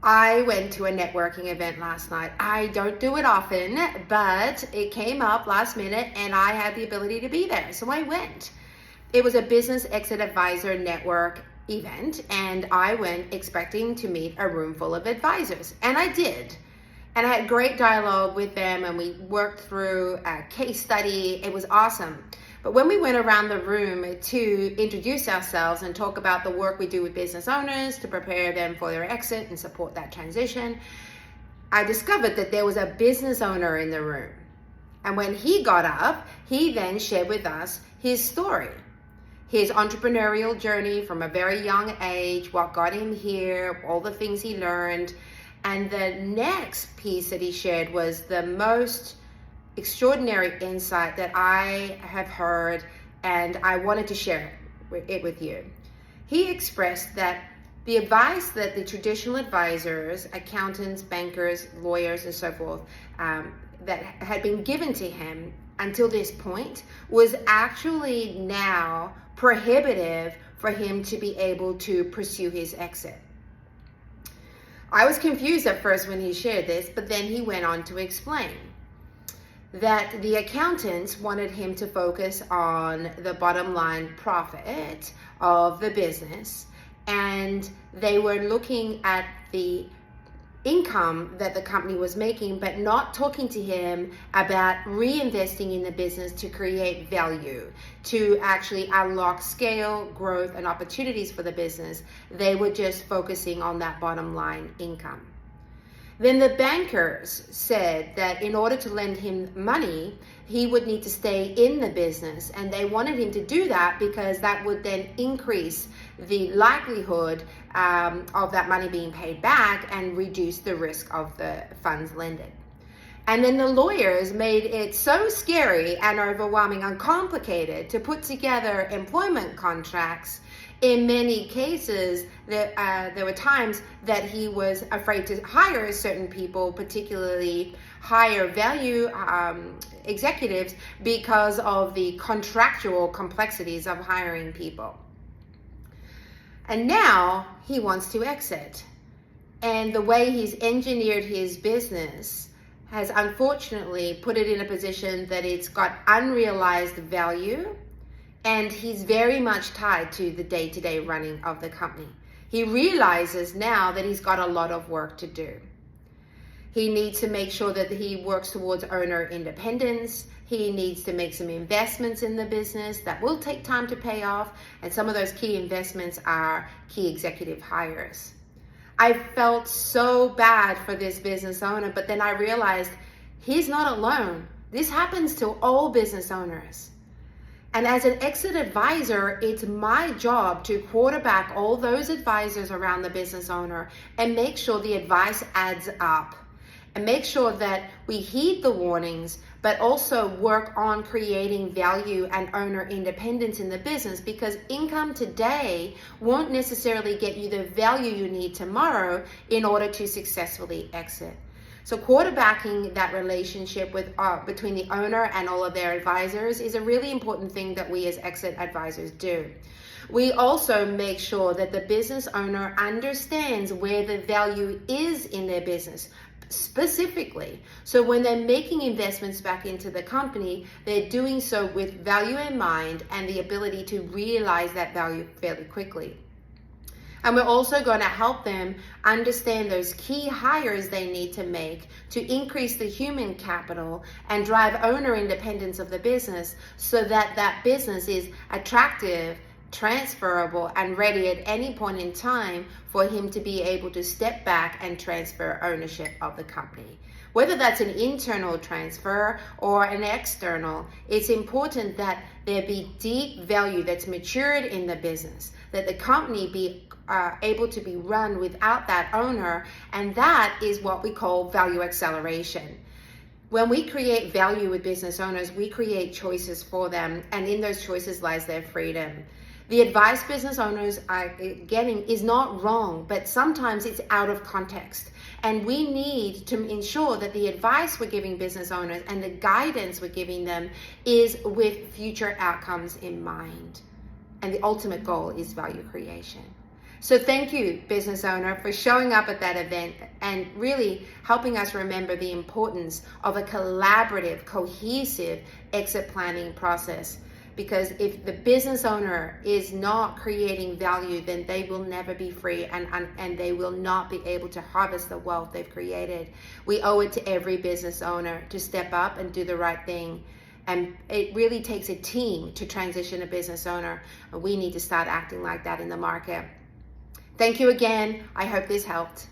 I went to a networking event last night. I don't do it often, but it came up last minute and I had the ability to be there. So I went. It was a business exit advisor network event and I went expecting to meet a room full of advisors. And I did. And I had great dialogue with them and we worked through a case study. It was awesome. But when we went around the room to introduce ourselves and talk about the work we do with business owners to prepare them for their exit and support that transition, I discovered that there was a business owner in the room. And when he got up, he then shared with us his story, his entrepreneurial journey from a very young age, what got him here, all the things he learned. And the next piece that he shared was the most extraordinary insight that I have heard, and I wanted to share it with you. He expressed that the advice that the traditional advisors, accountants, bankers, lawyers, and so forth, that had been given to him until this point was actually now prohibitive for him to be able to pursue his exit. I was confused at first when he shared this, but then he went on to explain that the accountants wanted him to focus on the bottom line profit of the business, and they were looking at the income that the company was making, but not talking to him about reinvesting in the business to create value, to actually unlock scale, growth, and opportunities for the business. They were just focusing on that bottom line income. Then the bankers said that in order to lend him money, he would need to stay in the business, and they wanted him to do that because that would then increase the likelihood of that money being paid back and reduce the risk of the funds lended. And then the lawyers made it so scary and overwhelming and complicated to put together employment contracts. In many cases, there were times that he was afraid to hire certain people, particularly higher value executives, because of the contractual complexities of hiring people. And now he wants to exit. And the way he's engineered his business has unfortunately put it in a position that it's got unrealized value, and he's very much tied to the day-to-day running of the company. He realizes now that he's got a lot of work to do. He needs to make sure that he works towards owner independence. He needs to make some investments in the business that will take time to pay off, and some of those key investments are key executive hires. I felt so bad for this business owner, but then I realized he's not alone. This happens to all business owners. And as an exit advisor, it's my job to quarterback all those advisors around the business owner and make sure the advice adds up, and make sure that we heed the warnings, but also work on creating value and owner independence in the business, because income today won't necessarily get you the value you need tomorrow in order to successfully exit. So quarterbacking that relationship with between the owner and all of their advisors is a really important thing that we as exit advisors do. We also make sure that the business owner understands where the value is in their business specifically. So when they're making investments back into the company, they're doing so with value in mind and the ability to realize that value fairly quickly. And we're also going to help them understand those key hires they need to make to increase the human capital and drive owner independence of the business, so that that business is attractive, transferable, and ready at any point in time for him to be able to step back and transfer ownership of the company. Whether that's an internal transfer or an external, it's important that there be deep value that's matured in the business, that the company be able to be run without that owner, and that is what we call value acceleration. When we create value with business owners, we create choices for them, and in those choices lies their freedom. The advice business owners are getting is not wrong, but sometimes it's out of context. And we need to ensure that the advice we're giving business owners and the guidance we're giving them is with future outcomes in mind. And the ultimate goal is value creation. So thank you, business owner, for showing up at that event and really helping us remember the importance of a collaborative, cohesive exit planning process. Because if the business owner is not creating value, then they will never be free and they will not be able to harvest the wealth they've created. We owe it to every business owner to step up and do the right thing. And it really takes a team to transition a business owner. We need to start acting like that in the market. Thank you again. I hope this helped.